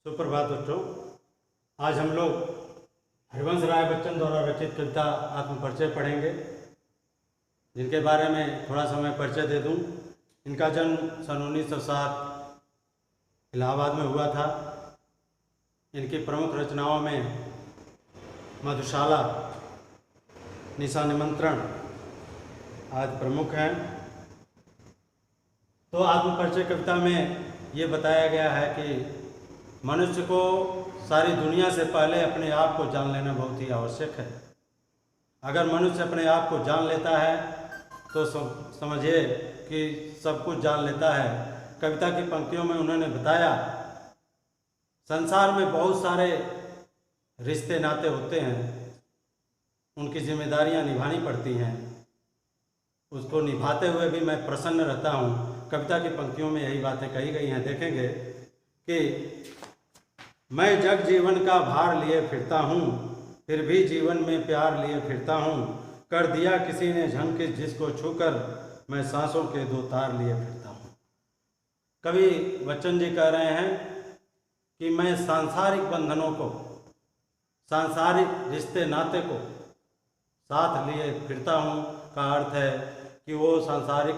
सुप्रभात बच्चों। आज हम लोग हरिवंश राय बच्चन द्वारा रचित कविता आत्मपरिचय पढ़ेंगे, जिनके बारे में थोड़ा सा मैं परिचय दे दूं। इनका जन्म सन 1907 इलाहाबाद में हुआ था। इनकी प्रमुख रचनाओं में मधुशाला, निशा निमंत्रण आदि प्रमुख हैं। तो आत्मपरिचय कविता में ये बताया गया है कि मनुष्य को सारी दुनिया से पहले अपने आप को जान लेना बहुत ही आवश्यक है। अगर मनुष्य अपने आप को जान लेता है तो समझिए कि सब कुछ जान लेता है। कविता की पंक्तियों में उन्होंने बताया, संसार में बहुत सारे रिश्ते नाते होते हैं, उनकी जिम्मेदारियां निभानी पड़ती हैं, उसको निभाते हुए भी मैं प्रसन्न रहता हूँ। कविता की पंक्तियों में यही बातें कही गई हैं। देखेंगे कि मैं जग जीवन का भार लिए फिरता हूँ, फिर भी जीवन में प्यार लिए फिरता हूँ। कर दिया किसी ने झंकित जिसको छूकर, मैं सांसों के दो तार लिए फिरता हूँ। कवि बच्चन जी कह रहे हैं कि मैं सांसारिक बंधनों को, सांसारिक रिश्ते नाते को साथ लिए फिरता हूँ का अर्थ है कि वो सांसारिक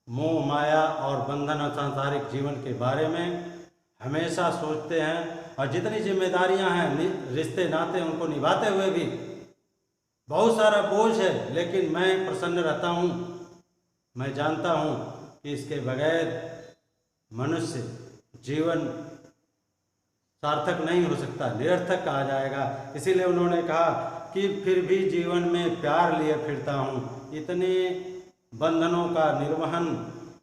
मोह माया और बंधन और सांसारिक जीवन के बारे में हमेशा सोचते हैं, और जितनी जिम्मेदारियां हैं, रिश्ते नाते, उनको निभाते हुए भी बहुत सारा बोझ है, लेकिन मैं प्रसन्न रहता हूँ। मैं जानता हूँ कि इसके बगैर मनुष्य जीवन सार्थक नहीं हो सकता, निरर्थक कहा जाएगा। इसीलिए उन्होंने कहा कि फिर भी जीवन में प्यार लिए फिरता हूँ। इतने बंधनों का निर्वहन,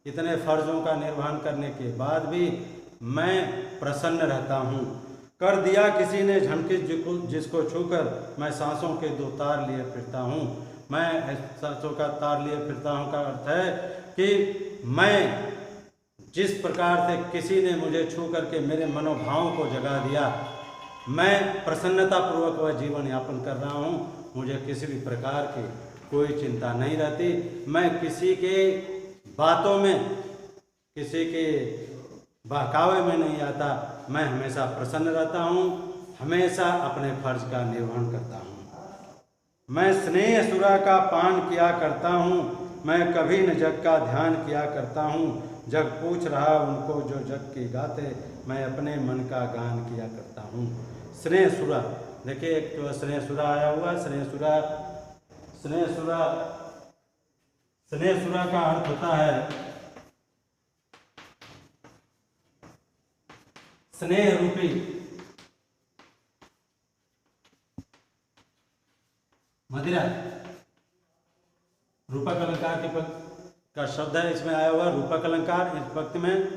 इतने फर्जों का निर्वहन करने के बाद भी मैं प्रसन्न रहता हूँ। कर दिया किसी ने झंकित जिसको छूकर, मैं सांसों के दो तार लिए फिरता हूँ। मैं सांसों का तार लिए फिरता हूँ का अर्थ है कि मैं जिस प्रकार से किसी ने मुझे छू करके मेरे मनोभावों को जगा दिया, मैं प्रसन्नतापूर्वक वह जीवन यापन कर रहा हूँ। मुझे किसी भी प्रकार की कोई चिंता नहीं रहती। मैं किसी के बातों में, किसी के बहकावे में नहीं आता। मैं हमेशा प्रसन्न रहता हूँ, हमेशा अपने फर्ज का निर्वहन करता हूँ। मैं स्नेह सुरा का पान किया करता हूँ, मैं कभी न जग का ध्यान किया करता हूँ। जग पूछ रहा उनको जो जग की गाते, मैं अपने मन का गान किया करता हूँ। स्नेह सुरा, देखिए एक तो स्नेह सुरा आया हुआ। स्नेह सुरा, स्नेह सुरा, स्नेह सुरा का अर्थ होता है स्नेह रूपी मदिरा। रूपक अलंकार के पद का शब्द है, इसमें आया हुआ रूपक अलंकार। इस वक्त में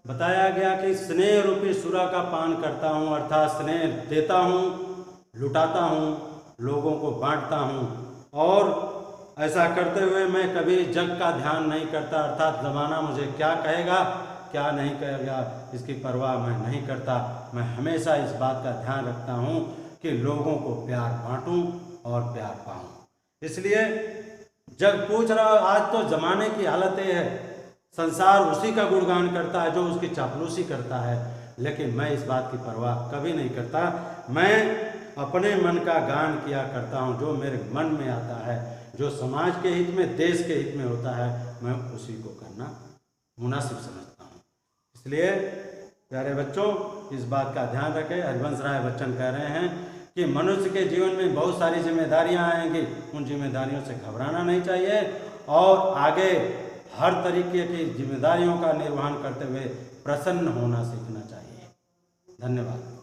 बताया गया कि स्नेह रूपी सुरा का पान करता हूँ, अर्थात स्नेह देता हूँ, लुटाता हूँ, लोगों को बांटता हूँ। और ऐसा करते हुए मैं कभी जग का ध्यान नहीं करता, अर्थात ज़माना मुझे क्या कहेगा क्या नहीं कहेगा इसकी परवाह मैं नहीं करता। मैं हमेशा इस बात का ध्यान रखता हूँ कि लोगों को प्यार बांटूं और प्यार पाऊँ। इसलिए जग पूछ रहा, आज तो ज़माने की हालत ये है, संसार उसी का गुणगान करता है जो उसकी चापलूसी करता है, लेकिन मैं इस बात की परवाह कभी नहीं करता। मैं अपने मन का गान किया करता हूँ, जो मेरे मन में आता है, जो समाज के हित में, देश के हित में होता है, मैं उसी को करना मुनासिब समझता हूँ। इसलिए प्यारे बच्चों, इस बात का ध्यान रखें। हरिवंश राय बच्चन कह रहे हैं कि मनुष्य के जीवन में बहुत सारी जिम्मेदारियां आएंगी, उन जिम्मेदारियों से घबराना नहीं चाहिए और आगे हर तरीके की जिम्मेदारियों का निर्वहन करते हुए प्रसन्न होना सीखना चाहिए। धन्यवाद।